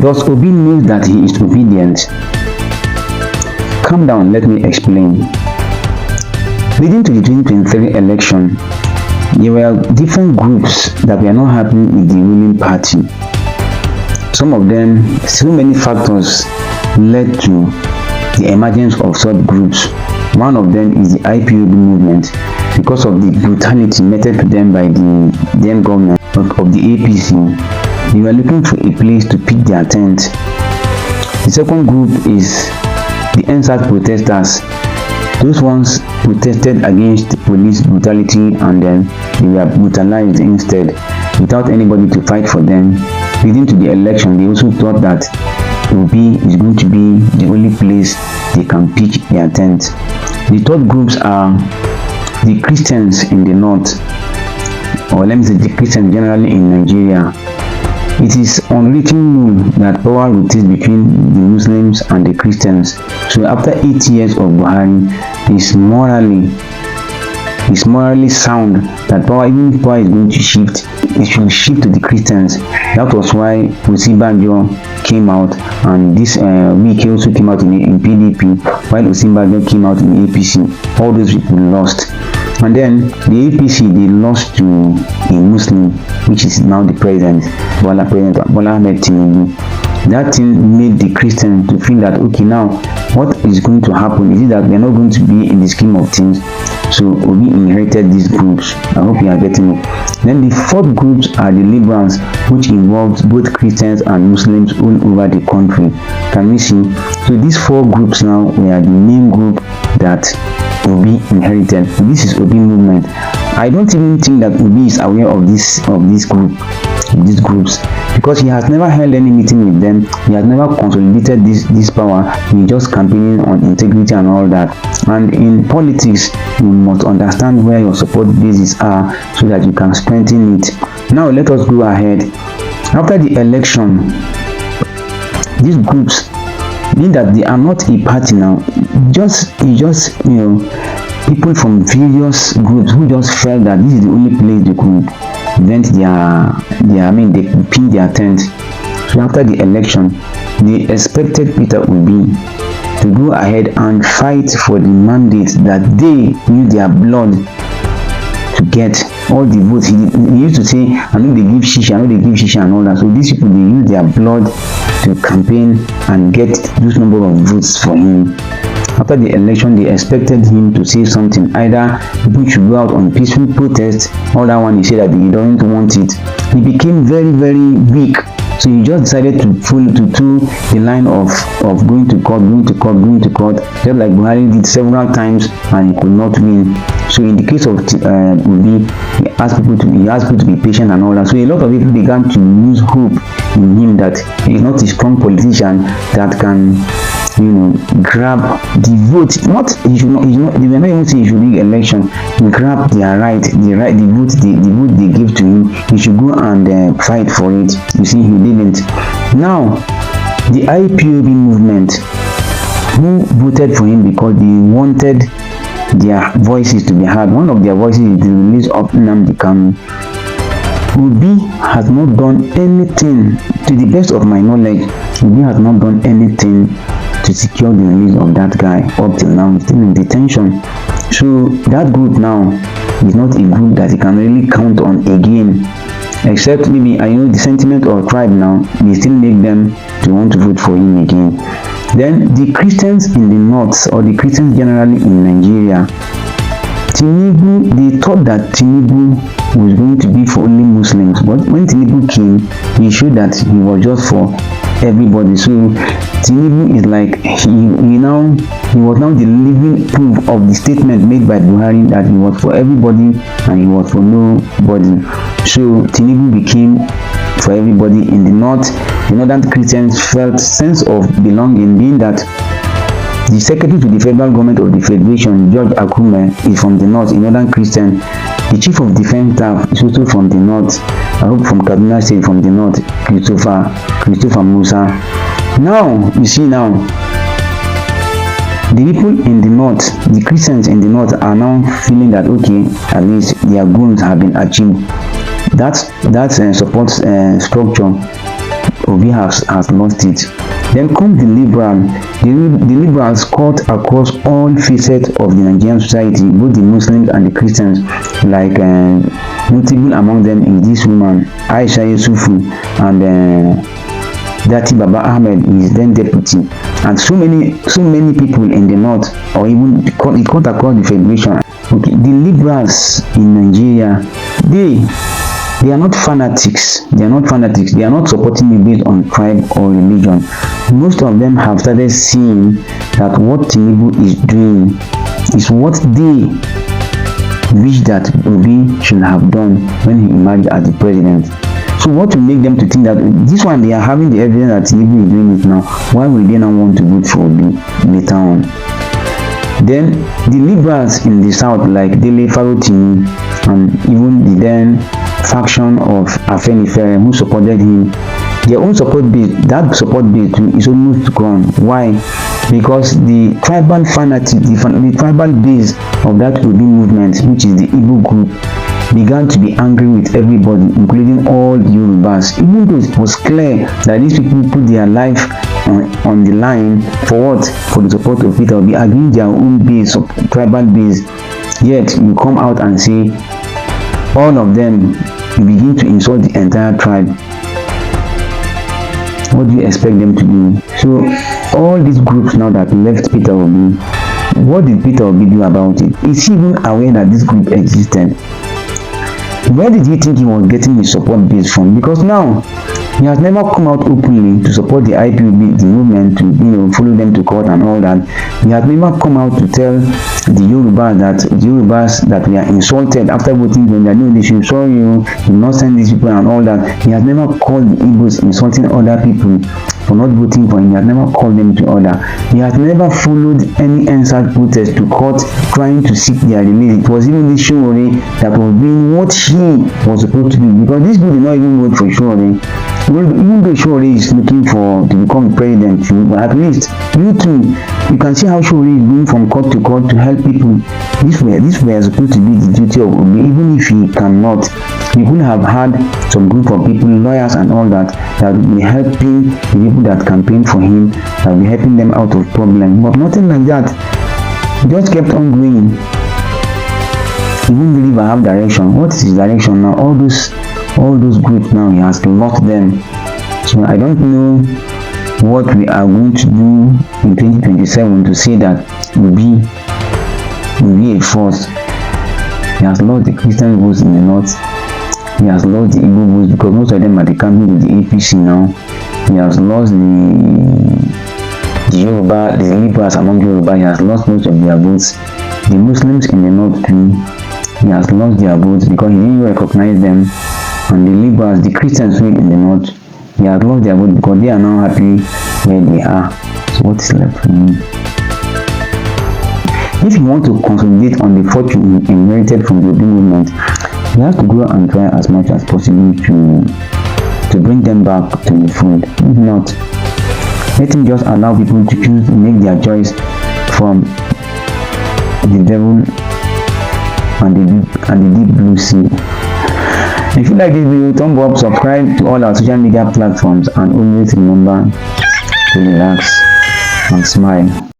Does Obi know that he is obedient? Calm down, let me explain. Leading to the 2023 election, there were different groups that were not happy with the ruling party. Some of them, so many factors led to the emergence of such groups. One of them is the IPOB movement, because of the brutality meted to them by the then government of the APC. They were looking for a place to pitch their tent. The second group is the NSAS protesters. Those ones protested against the police brutality, and then they were brutalized instead without anybody to fight for them. Leading to the election, they also thought that Obi is going to be the only place they can pitch their tent. The third groups are the Christians in the north, or let me say the Christians generally in Nigeria. It is unwritten rule that power rotates between the Muslims and the Christians. So after 8 years of Buhari, it's morally sound that power, even if power is going to shift, it should shift to the Christians. That was why Osinbajo came out, and this week also came out in PDP, while Osinbajo came out in APC. All those people lost. And then the APC, they lost to a Muslim, which is now the President Bola Ahmed Tinubu. That thing made the Christians to feel that, okay, now what is going to happen? Is it that we are not going to be in the scheme of things? So Obi inherited these groups. I hope you are getting it. Then the fourth groups are the liberals, which involves both Christians and Muslims all over the country. Can we see? So these four groups now were the main group that Obi inherited. This is Obi movement. I don't even think that Obi is aware of these groups, because he has never held any meeting with them. He has never consolidated this power. He just campaigning on integrity and all that. And in politics, you must understand where your support bases are so that you can strengthen it. Now let us go ahead. After the election, these groups, being that they are not a party now, just people from various groups who just felt that this is the only place they could vent they pin their tent. So after the election, they expected Peter Obi to go ahead and fight for the mandate that they use their blood to get all the votes. He used to say, I know they give shisha, and all that. So these people, they use their blood to campaign and get those number of votes for him. After the election, they expected him to say something. Either people should go out on peaceful protest, or that one he said that he doesn't want it. He became very, very weak. So he just decided to do the line of going to court, just like Buhari did several times, and he could not win. So in the case of Obi, he asked people to be patient and all that. So a lot of people began to lose hope in him that he's not a strong politician that can, grab the vote. They were not even saying he should rig election. Grab their right, the vote they give to him. He should go and fight for it. You see, he didn't. Now, the IPOB movement, who voted for him because they wanted their voices to be heard. One of their voices is the release of Nnamdi Kanu. Obi has not done anything, to the best of my knowledge. Obi has not done anything to secure the release of that guy up till now. He's still in detention. So that group now is not a group that he can really count on again, except maybe the sentiment of tribe now may still make them to want to vote for him again. Then the Christians in the north, or the Christians generally in Nigeria, Tinubu, they thought that Tinubu was going to be for only Muslims, but when Tinubu came, he showed that he was just for everybody. So Tinubu is like he was now the living proof of the statement made by Buhari that he was for everybody and he was for nobody. So Tinubu became for everybody in the north. The northern Christians felt sense of belonging, being that the secretary to the federal government of the federation, George Akume, is from the north, a northern Christian. The chief of defense staff is also from the north. I hope from Kaduna State, from the north, Christopher Musa. Now, you see now, the people in the north, the Christians in the north, are now feeling that, okay, at least their goals have been achieved. That support structure Obi has lost it. Then come the liberal. The liberals cut across all facets of the Nigerian society, both the Muslims and the Christians. Like notable among them is this woman Aisha Yusufu, and Dati Baba Ahmed is then deputy, and so many people in the north, or even it cut across the federation. Okay, the liberals in Nigeria, they are not fanatics. They are not supporting you based on tribe or religion. Most of them have started seeing that what Tinubu is doing is what they wish that Obi should have done when he emerged as the president. So what will make them to think that this one, they are having the evidence that Tinubu is doing it now, why will they not want to vote for Obi later on? Then the liberals in the south, like Dele Farotimi and even the then faction of Afenifere who supported him, their own support base, that support base too is almost gone. Why? Because the tribal fanatic, the tribal base of that Obi movement, which is the Igbo group, began to be angry with everybody, including all the Yorubas, even though it was clear that these people put their life on the line for what? For the support of Peter Obi, against their own base, of tribal base. Yet you come out and say all of them, you begin to insult the entire tribe. What do you expect them to do? So all these groups now that left Peter Obi, what did Peter Obi do about it? Is he even aware that this group existed? Where did he think he was getting his support base from? Because now he has never come out openly to support the IPOB, the movement, to follow them to court and all that. He has never come out to tell the Yorubas that we are insulted after voting when they are doing, they should show you not send these people and all that. He has never called the Igbos insulting other people for not voting for him. He has never called them to order. He has never followed any answered protest to court trying to seek their release. It was even this Showore that was doing what he was supposed to do, because these people did not even vote for Showore. Even though Showore is looking to become president, but at least you too, you can see how Showore is going from court to court to help people. This were supposed to be the duty of Obi. Even if he cannot, he could have had some group of people, lawyers and all that will be helping the people that campaign for him, that will be helping them out of problems. But nothing like that. He just kept on going. He won't believe I have direction. What is his direction now? All those groups now, he has lost them. So I don't know what we are going to do in 2027 to say that will be a force. He has lost the Christian votes in the north. He has lost the Igbo votes because most of them are camping with the APC now. He has lost the Yoruba, the liberals among Yoruba. He has lost most of their votes. The Muslims in the north too, he has lost their votes because he didn't recognize them. And the liberals, the Christians in the north, he has lost their vote because they are now happy where they are. So what is left for him? If you want to consolidate on the fortune inherited from the Obidient Movement, you have to go and try as much as possible to bring them back to the fold. If not, let him just allow people to choose to make their choice from the devil and the deep blue sea. If you like this video, thumb up, subscribe to all our social media platforms, and always remember to relax and smile.